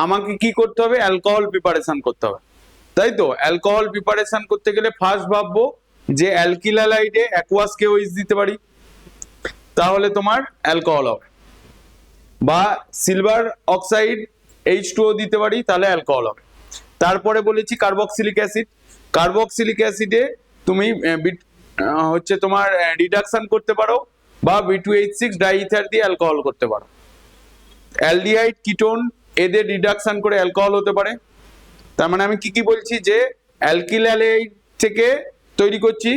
আমাকে কি করতে হবে? অ্যালকোহল প্রিপারেশন করতে হবে, তাই তো। অ্যালকোহল প্রিপারেশন করতে গেলে ফার্স্ট ভাববো যে অ্যালকিল হ্যালাইডে অ্যাকুয়াস KOH দিতে পারি, তাহলে তোমার অ্যালকোহল হবে। বা সিলভার অক্সাইড H2O দিতে পারি, তাহলে অ্যালকোহল হবে। তারপরে বলেছি কার্বক্সিলিক অ্যাসিড। কার্বক্সিলিক অ্যাসিডে তুমি হচ্ছে তোমার রিডাকশন করতে পারো, বা B2H6 ডাইইথার দিয়ে অ্যালকোহল করতে পারো। অ্যালডিহাইড কিটোন এদের রিডাকশন করে অ্যালকোহল হতে পারে। তার মানে আমি কি বলছি যে অ্যালকিল হ্যালাইড থেকে তৈরি করছি,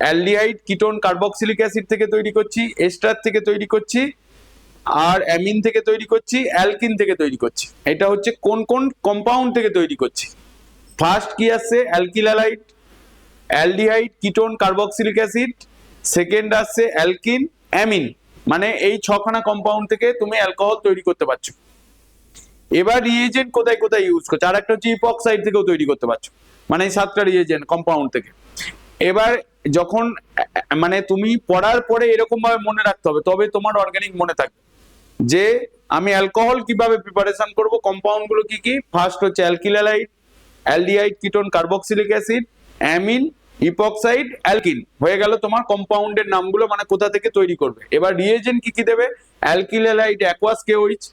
অ্যালডিহাইড কিটোন কার্বক্সিলিক অ্যাসিড থেকে তৈরি করছি, এস্টার থেকে তৈরি করছি, আর অ্যামিন থেকে তৈরি করছি, অ্যালকিন থেকে তৈরি করছি। এটা হচ্ছে কোন কোন কম্পাউন্ড থেকে তৈরি করছি। ফার্স্ট কি আসছে? Alkyl halide, aldehyde ketone carboxylic acid, second আসছে অ্যালকিন, অ্যামিন। মানে এই ছখানা কম্পাউন্ড থেকে তুমি অ্যালকোহল তৈরি করতে পারছো। এবার রিএজেন্ট কোথায় কোথায় ইউজ করছো? আর একটা হচ্ছে ইপক্সাইড থেকেও তৈরি করতে পারছো, মানে এই 7টা রিএজেন্ট কম্পাউন্ড থেকে। এবার যখন মানে তুমি পড়ার পরে এরকম ভাবে মনে রাখতে হবে, তবে তোমার অর্গানিক মনে থাকবে যে আমি অ্যালকোহল কিভাবে প্রিপারেশন করব, কম্পাউন্ড গুলো কি কি। ফার্স্ট হচ্ছে alkyl halide, aldehyde ketone carboxylic acid, amine, epoxide, alkene. হয়ে গেল তোমার কম্পাউন্ডের নামগুলো, মানে কোথা থেকে তৈরি করবে। এবার রিএজেন্ট কি কি দেবে? Alkyl halide aqueous KOH,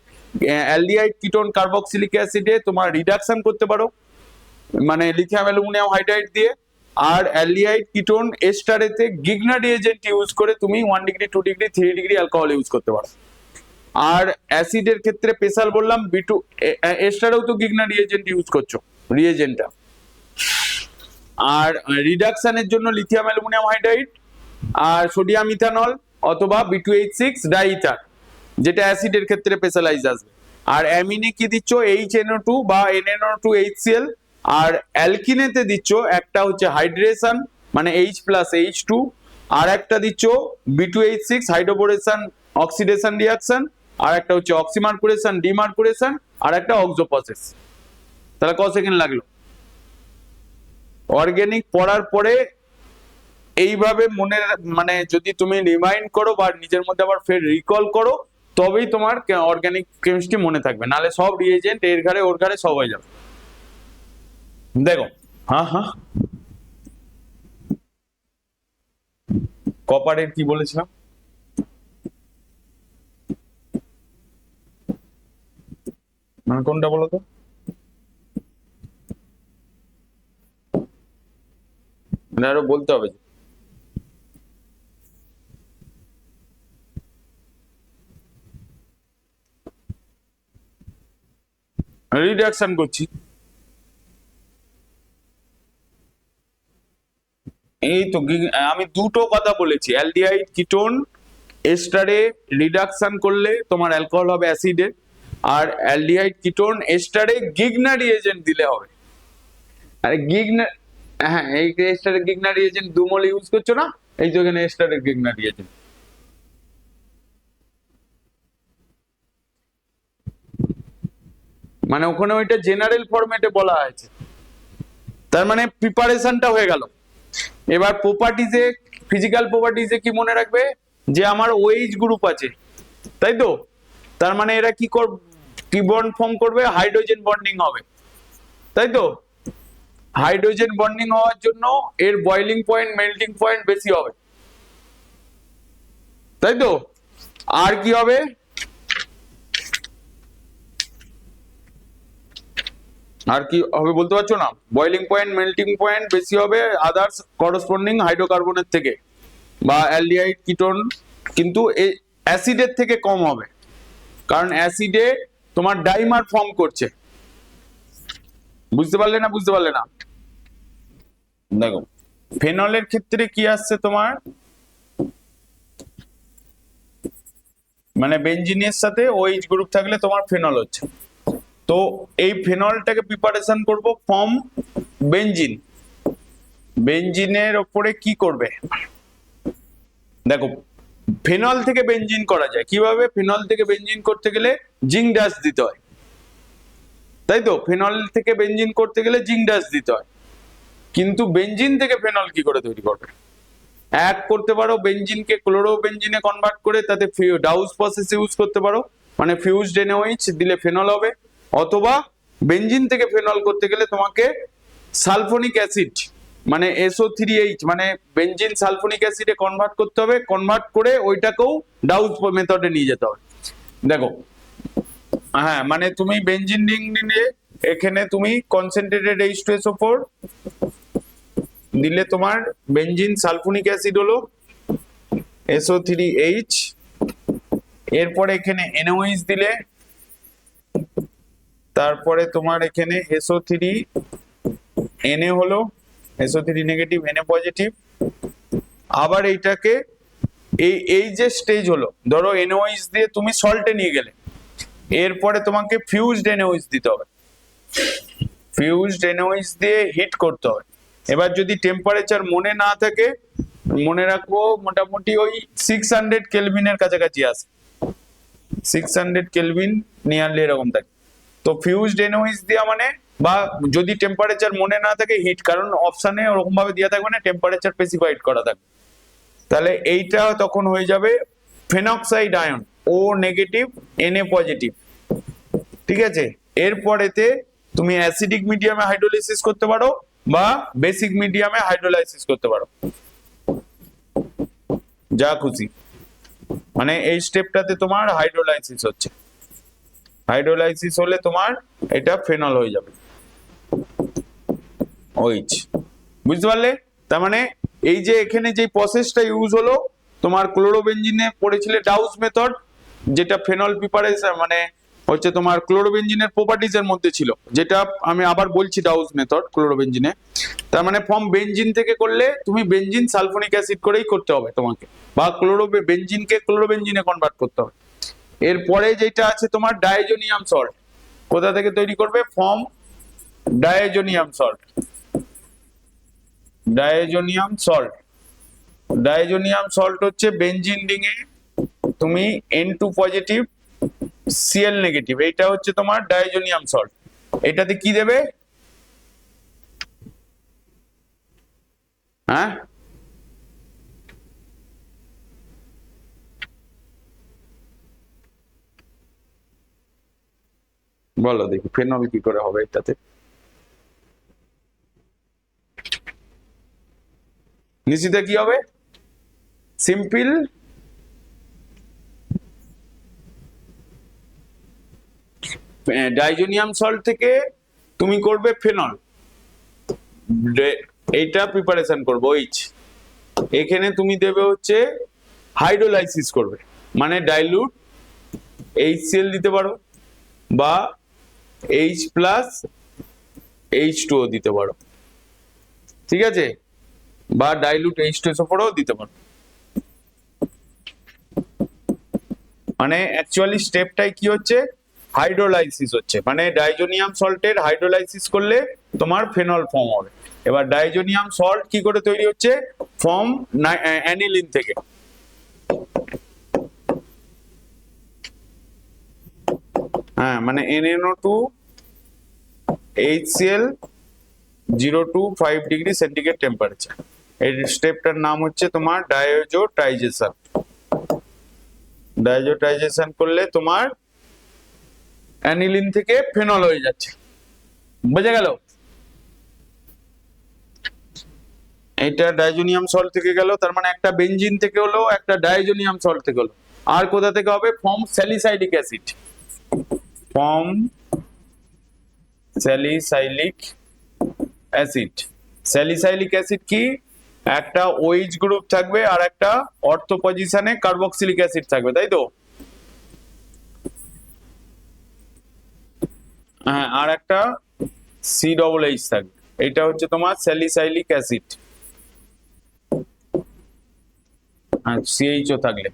aldehyde ketone carboxylic অ্যাসিডে তোমার রিডাকশন করতে পারো, মানে লিথিয়াম অ্যালুমিনিয়াম হাইড্রাইড দিয়ে। আর অ্যালডিহাইড কিটোন এস্টারেতে গিগনা রিএজেন্ট ইউজ করে তুমি 1 degree 2 degree 3 degree alcohol use করতে পারো। আর অ্যাসিডের ক্ষেত্রে স্পেশাল বললাম B2 এস্টারেও তো গিগনা রিএজেন্ট ইউজ করছো, রিএজেন্টটা। আর রিডাকশনের জন্য লিথিয়াম অ্যালুমিনিয়াম হাইড্রাইড আর সোডিয়াম ইথানল অথবা B2H6 ডাইইথার, যেটা অ্যাসিডের ক্ষেত্রে স্পেশালাইজ আসবে। আর অ্যামিনে কি দিচ্ছ? HNO2 বা NaNO2HCl। আর অ্যালকিনেতে দিচ্ছ একটা হচ্ছে হাইড্রেশন, মানে H+H2, আর একটা দিচ্ছ B2H6 হাইড্রোবোরেশন অক্সিডেশন রিঅ্যাকশন, আর একটা হচ্ছে অক্সিমার্কুরেশন ডিমার্কুরেশন, আর একটা অক্সো প্রসেস। তাহলে ক সেকেন্ড লাগলো? অর্গানিক পড়ার পরে এইভাবে মনে, মানে যদি তুমি রিমাইন্ড করো বা নিজের মধ্যে আবার ফের রিকল করো, তবেই তোমার অর্গানিক কেমিস্ট্রি মনে থাকবে, নাহলে সব রিএজেন্ট এর ঘরে ওর ঘরে সব হয়ে যাবে। দেখো হ্যাঁ হ্যাঁ, কপারের কি বলেছিলাম? মানে কোনটা বলো তো? মানে আরো বলতে হবে। রিডাকশন করছি, এই তো আমি দুটো কথা বলেছি। অ্যালডিহাইড কিটোন এস্টারে রিডাকশন করলে তোমার অ্যালকোহল হবে অ্যাসিডে, আর অ্যালডিহাইড কিটোন এস্টারে গিগনা রিএজেন্ট দিলে হবে। আরে গিগনা, হ্যাঁ এই এস্টারে গিগনা রিএজেন্ট দুমল ইউজ করছো না, এই যে এখানে এস্টারে গিগনা রিএজেন্ট। মানে ওখানে ওইটা জেনারেল ফরম্যাটে বলা আছে, তার মানে প্রিপারেশনটা হয়ে গেল। এবার প্রপার্টিজে, ফিজিক্যাল প্রপার্টিজে কি মনে রাখবে, যে আমার ওএইচ গ্রুপ আছে, তাই তো, তার মানে এরা কি বন্ড ফর্ম করবে, হাইড্রোজেন বন্ডিং হবে, তাই তো। হাইড্রোজেন বন্ডিং হওয়ার জন্য এর বয়লিং পয়েন্ট, মেল্টিং পয়েন্ট বেশি হবে, তাই তো। আর কি হবে, আর কি হবে বলতে পারছো না? বয়লিং পয়েন্ট, মেল্টিং পয়েন্ট বেশি হবে আদার্স করসপন্ডিং হাইড্রোকার্বনের থেকে বা অ্যালডিহাইড কিটোন, কিন্তু এই অ্যাসিডের থেকে কম হবে, কারণ অ্যাসিডে তোমার ডাইমার ফর্ম করছে। বুঝতে পারলে না? বুঝতে পারলে না? দেখো ফেনলের ক্ষেত্রে কি আসছে তোমার, মানে বেঞ্জিনের সাথে ওএইচ গ্রুপ থাকলে তোমার ফেনল হচ্ছে। তো এই ফেনলটাকে প্রিপারেশন করব ফর্ম বেঞ্জিন। বেঞ্জিনের ওপরে কি করবে দেখো, ফেনল থেকে বেঞ্জিন করা যায় কিভাবে, ফেনল থেকে বেঞ্জিন করতে গেলে জিঙ্ক ড্যাশ দিতে হয়, তাই তো। ফেনল থেকে বেঞ্জিন করতে গেলে জিঙ্ক ড্যাশ দিতে হয়, কিন্তু বেঞ্জিন থেকে ফেনল কি করে তৈরি করবে, এক করতে পারো বেঞ্জিনকে ক্লোরো বেঞ্জিনে কনভার্ট করে তাতে ডাউস প্রসেস ইউজ করতে পারো, মানে ফিউজড এনওএইচ দিলে ফেনল হবে, অথবা বেঞ্জিন থেকে ফেনল করতে গেলে তোমাকে সালফোনিক অ্যাসিড মানে SO3H মানে বেঞ্জিন সালফোনিক অ্যাসিডে কনভার্ট করতে হবে, কনভার্ট করে ওইটাকেও ডাউস মেথডে নিয়ে যেতে হবে। দেখো হ্যাঁ, মানে তুমি বেঞ্জিন রিং নিলে এখানে তুমি কনসেন্ট্রেটেড H2SO4 দিলে তোমার বেঞ্জিন সালফোনিক অ্যাসিড হলো SO3H, এরপরে এখানে NOH দিলে, তারপরে তোমার এখানে SO3Na হলো, SO3 নেগেটিভ Na পজিটিভ, আবার এইটাকে এই যে স্টেজ হলো, ধরো NOH দিয়ে তুমি সল্টে নিয়ে গেলে, এরপরে তোমাকে ফিউজড NOH দিতে হবে, ফিউজড NOH দিয়ে হিট করতে হবে। এবার যদি টেম্পারেচার মনে না থাকে, মনে রাখবো মোটামুটি ওই 600 কেলভিনের কাছাকাছি আসে, 600 কেলভিন নিয়ারলি এরকম থাকে। তো ফিউজড NOH দেওয়া মানে, বা যদি টেম্পারেচার মনে না থাকে হিট, কারণ অপশনে ওরকম ভাবে দেওয়া থাকবে না, টেম্পারেচার স্পেসিফাইড করা থাকবে, তাহলে এইটা তখন হয়ে যাবে phenoxide ion, O negative Na positive, ঠিক আছে। এরপরেতে তুমি অ্যাসিডিক মিডিয়ামে হাইড্রোলাইসিস করতে পারো বা বেসিক মিডিয়ামে হাইড্রোলাইসিস করতে পারো, যা খুশি। মানে এই স্টেপটাতে তোমার হাইড্রোলাইসিস হচ্ছে, হাইড্রোলাইসিস হলে তোমার এটা ফেনল হয়ে যাবে OH। বুঝতে পারলে? তার মানে এই যে এখানে যে প্রসেসটা ইউজ হলো, তোমার ক্লোরোবেঞ্জিনে পড়েছিলে ডাউস মেথড, যেটা ফেনল প্রিপারেশন মানে হচ্ছে তোমার ক্লোরোবেঞ্জিনের প্রপার্টিজ এর মধ্যে ছিল, যেটা আমি আবার বলছি ডাউস মেথড ক্লোরোবেঞ্জিনে। তার মানে ফর্ম বেঞ্জিন থেকে করলে তুমি বেঞ্জিন সালফোনিক অ্যাসিড করেই করতে হবে তোমাকে, বা বেঞ্জিনকে ক্লোরোবেঞ্জিনে কনভার্ট করতে হবে। এরপরে যেটা আছে তোমার ডাইজোনিয়াম সল্ট, কোথা থেকে তৈরি করবে, form diazonium salt. Diazonium salt, diazonium salt হচ্ছে বেঞ্জিন রিংয়ে তুমি N2 পজিটিভ Cl নেগেটিভ, এইটা হচ্ছে তোমার ডাইজোনিয়াম সল্ট। এটাতে কি দেবে, হ্যাঁ বলো দেখি, ফেনল কি করে হবে এটাতে, নিশ্চিত কি হবে, সিম্পল ডাইজোনিয়াম সল্ট থেকে তুমি করবে ফেনল, এইটা প্রিপারেশন করবে OH। এখানে তুমি দেবে হচ্ছে হাইড্রোলাইসিস করবে, মানে ডাইলুট HCl দিতে পারো বা H প্লাস H2O দিতে পারো, ঠিক আছে, বা ডাইলুট H2SO4 দিতে পারো। মানে অ্যাকচুয়ালি স্টেপটাই কি হচ্ছে, হাইড্রোলাইসিস হচ্ছে, মানে ডাইজোনিয়াম সল্টের হাইড্রোলাইসিস করলে তোমার ফেনল ফর্ম হবে। এবার ডাইজোনিয়াম সল্ট কি করে তৈরি হচ্ছে, ফর্ম অ্যানিলিন থেকে, হ্যাঁ মানে NaNO2 HCl 0 to 5 degree centigrade temperature. এই স্টেপটার নাম হচ্ছে তোমার ডায়োজোটাইজেশন। ডায়োজোটাইজেশন করলে তোমার অ্যানিলিন থেকে ফেনল হয়ে যাচ্ছে। বোঝা গেল? এটা ডাইজোনিয়াম সল্ট থেকে গেল, তার মানে একটা বেনজিন থেকে হলো, একটা ডাইজোনিয়াম সল্ট থেকে হলো। আর কোথা থেকে হবে? Form salicylic acid. Form salicylic acid. Salicylic acid কি? একটা OH গ্রুপ থাকবে আর একটা অর্থো পজিশনে কার্বক্সিলিক অ্যাসিড থাকবে, তাই তো? হ্যাঁ, আর একটা COOH থাকবে। এটা হচ্ছে তোমার স্যালিসাইলিক অ্যাসিড। আর CHO থাকলে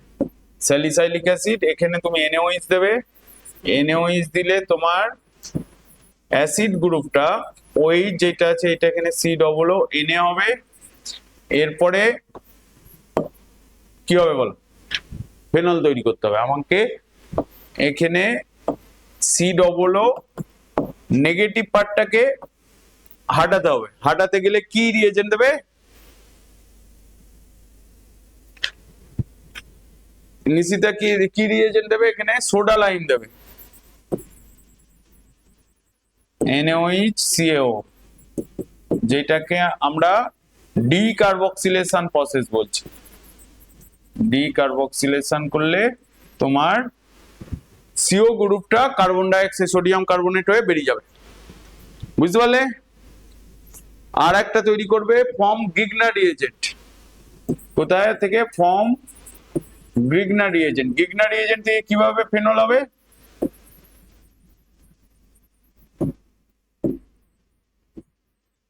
স্যালিসাইলিক অ্যাসিড। এখানে তুমি NaOH দেবে। NaOH দিলে তোমার অ্যাসিড গ্রুপটা OH যেটা আছে এটা এখানে COO Na হবে। এরপরে কি হবে বলো? ফেনল তৈরি করতে হবে আমাকে। এখানে COO নেগেটিভ পার্টটাকে হাঁটাতে হবে। হাঁটাতে গেলে কি রিয়েজেন্ট দেবে? নিশিতা কি রিয়েজেন্ট দেবে? এখানে সোডা লাইম দেবে। NaOH CaO, যেটাকে আমরা ডিকার্বক্সিলেশন প্রসেস বলছি। ডিকার্বক্সিলেশন করলে তোমার CO গ্রুপটা কার্বন ডাইঅক্সাইড সোডিয়াম কার্বনেট হয়ে বেরিয়ে যাবে। বুঝতে পারলে? আর একটা তৈরি করবে ফর্ম গিগনার রিয়েজেন্ট। কোথায় থেকে? Form Grignard reagent. Grignard reagent থেকে কিভাবে ফেনল হবে?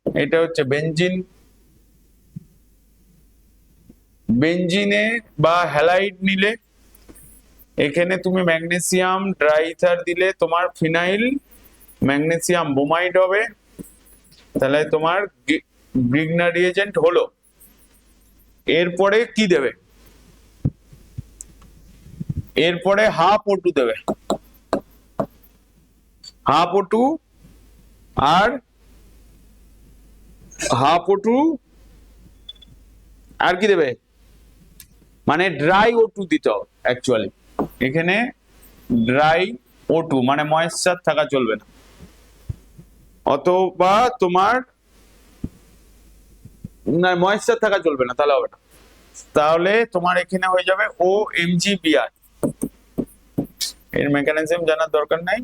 এটা হচ্ছে বেনজিন। বেনজিনে বা হ্যালাইড নিলে এখানে তুমি ম্যাগনেসিয়াম ড্রাইথার দিলে তোমার ফিনাইল ম্যাগনেসিয়াম ব্রোমাইড হবে। তাহলে তোমার গিগনার রিয়েজেন্ট হলো। এরপরে কি দেবে? এরপরে হাফ O2 দেবে। হাফ O2 আর হাফ O2 আর কি দেবে? মানে ড্রাই O2 দিতে হবে অ্যাকচুয়ালি। এখানে ড্রাই O2 মানে ময়েশ্চার থাকা চলবে না, অথবা তোমার না ময়েশ্চার থাকা চলবে না, তাহলে হবে না। তাহলে তোমার এখানে হয়ে যাবে OMgBr। এর মেকানিজম জানার দরকার নাই।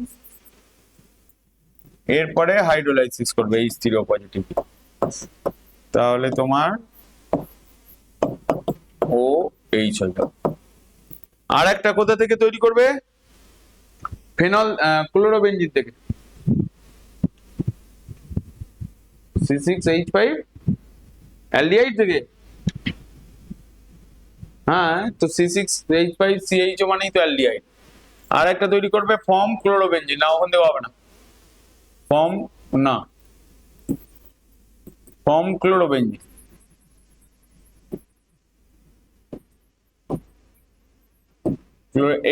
এরপরে হাইড্রোলাইসিস করবে H3O পজিটিভ। তাহলে তোমার OH হয়ে যাবে। আর একটা কোথা থেকে তৈরি করবে? ফেনল ক্লোরোবেনজিন থেকে। C6H5 অ্যালডিহাইড থেকে। হ্যাঁ, তো C6H5CHO মানেই তো অ্যালডিহাইড। আর একটা তৈরি করবে ফর্ম ক্লোরোবেনজিন। না, ওখান থেকে হবে না। Form chlorobenzene.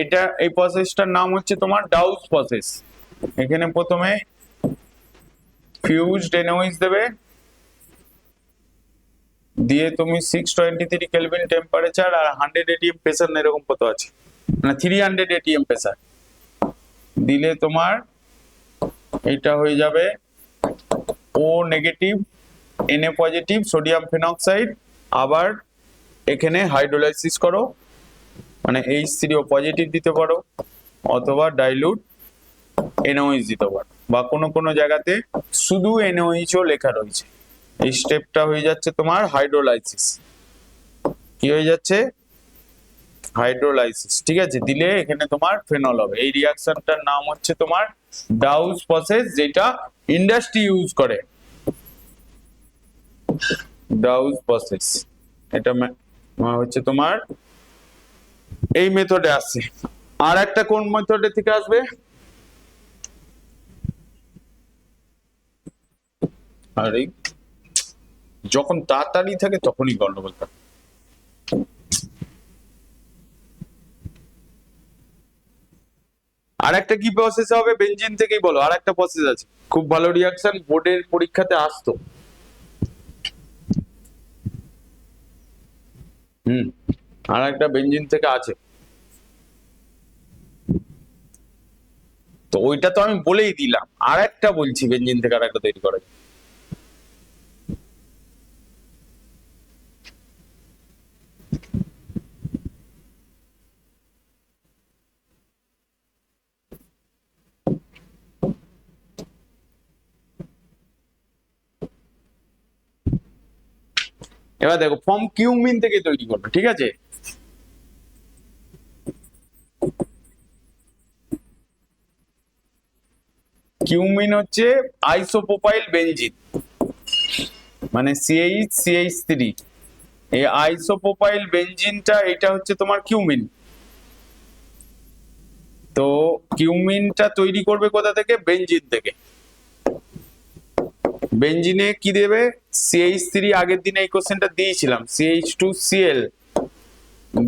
এটা এই প্রসেসটার নাম হচ্ছে তোমার ডাউস প্রসেস। এখানে প্রথমে ফিউজড NaOH দেবে, দিয়ে তুমি 623 কেলভিন টেম্পারেচার আর 100 atm প্রেসার এরকম কত আছে, মানে 300 atm প্রেসার দিলে তোমার এটা হয়ে যাবে O negative Na positive sodium phenoxide. আবার এখানে হাইড্রোলাইসিস করো, মানে H3O পজিটিভ দিতে পারো অথবা ডাইলুট NaOH দিতে পারো, বা কোনো জায়গাতে শুধু NaOH লেখা রয়েছে। এই স্টেপটা হয়ে যাচ্ছে তোমার হাইড্রোলাইসিস। কি হয়ে যাচ্ছে? হাইড্রোলাইসিস। ঠিক আছে, দিলে এখানে তোমার ফেনল হবে। এই রিঅ্যাকশনটার নাম হচ্ছে তোমার ডাউস প্রসেস, যেটা ইন্ডাস্ট্রি ইউজ করে। ডাউস প্রসেস এটা হচ্ছে তোমার এই মেথডে আসছে। আর একটা কোন মেথডে থেকে আসবে? আরে যখন তাড়াতাড়ি থাকে তখনই গন্ডগোল থাকে। আর একটা কি প্রসেস হবে বেঞ্জিন থেকেই বলো, আর একটা প্রসেস আছে খুব ভালো রিয়াকশন, বোর্ডের পরীক্ষাতে আসতো। আর একটা বেঞ্জিন থেকে আছে, তো ওইটা তো আমি বলেই দিলাম, আর একটা বলছি বেঞ্জিন থেকে আর একটা তৈরি করা যায়। এবার দেখো ফর্ম কিউমিন থেকে তৈরি করবে, ঠিক আছে। কিউমিন হচ্ছে আইসোপ্রোপাইল বেঞ্জিন, মানে CH3। এই আইসোপ্রোপাইল বেঞ্জিনটা এটা হচ্ছে তোমার কিউমিন। তো কিউমিনটা তৈরি করবে কোথা থেকে? বেঞ্জিন থেকে। বেঞ্জিনে কি দেবে? CH3, আগের দিনে এই কোশ্চেনটা দিয়েছিলাম, CH2Cl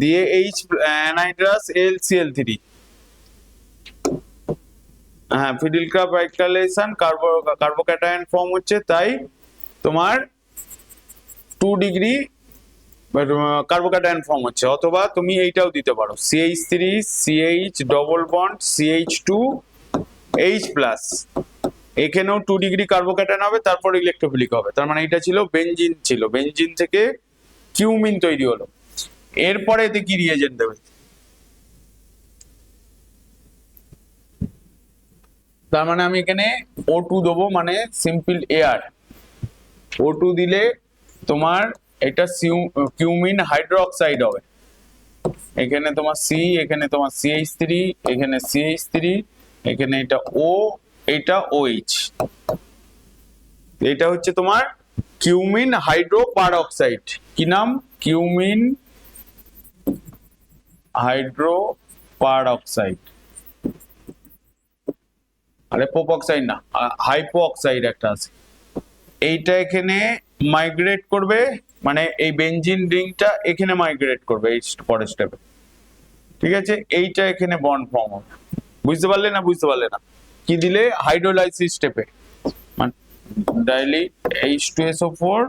দিয়ে H অ্যানাইড্রাস LCl3। হ্যাঁ, ফিডিল ক্রাফট অ্যাল্কাইলেশন কার্বোক্যাটায়ন ফর্ম হচ্ছে, তাই তোমার 2 ডিগ্রি কার্বোক্যাটায়ন ফর্ম হচ্ছে। অথবা তুমি এইটাও দিতে পারো, CH3 CH double bond CH2 H plus, এখানেও 2 ডিগ্রি কার্বোক্যাটায়ন হবে, তারপর ইলেকট্রোফিলিক হবে। তার মানে এটা ছিল বেঞ্জিন, ছিল বেঞ্জিন থেকে কিউমিন তৈরি হলো। এরপরে এতে কি রিয়েজেন্ট দেবে? তার মানে আমি এখানে O2 দেবো, মানে সিম্পল এয়ার। O2 দিলে তোমার এটা কিউমিন হাইড্রোক্সাইড হবে। এখানে তোমার C, এখানে তোমার CH3, এখানে CH3, এখানে এটা O, এটা OH। এটা হচ্ছে তোমার কিউমিন হাইড্রোপারঅক্সাইড। কি নাম? কিউমিন হাইড্রোপারঅক্সাইড। আরে প্রোপঅক্সাইড না, হাইপো অক্সাইড একটা আছে। এইটা এখানে মাইগ্রেট করবে, মানে এই বেঞ্জিন রিংটা এখানে মাইগ্রেট করবে এই পরের স্টেপে, ঠিক আছে। এইটা এখানে বন্ড ফর্ম হবে। বুঝতে পারলে না? বুঝতে পারলে না? কি দিলে? হাইড্রোলাইসিস স্টেপে, মানে ডাইলি H2SO4।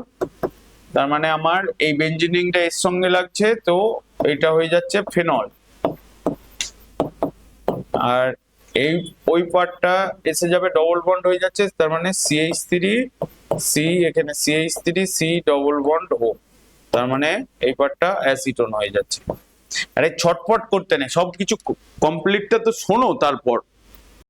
তার মানে আমার এই বেঞ্জিন রিংটা এর সঙ্গে লাগছে, তো এটা হয়ে যাচ্ছে ফেনল। আর এই ওই পার্টটা এসে যাবে, ডবল বন্ড হয়ে যাচ্ছে, তার মানে CH3 C, এখানে CH3 C double bond O। তার মানে এই পার্টটা অ্যাসিটোন হয়ে যাচ্ছে। আরে ছটপট করতে নেই, সবকিছু কমপ্লিটটা তো শোনো, তারপর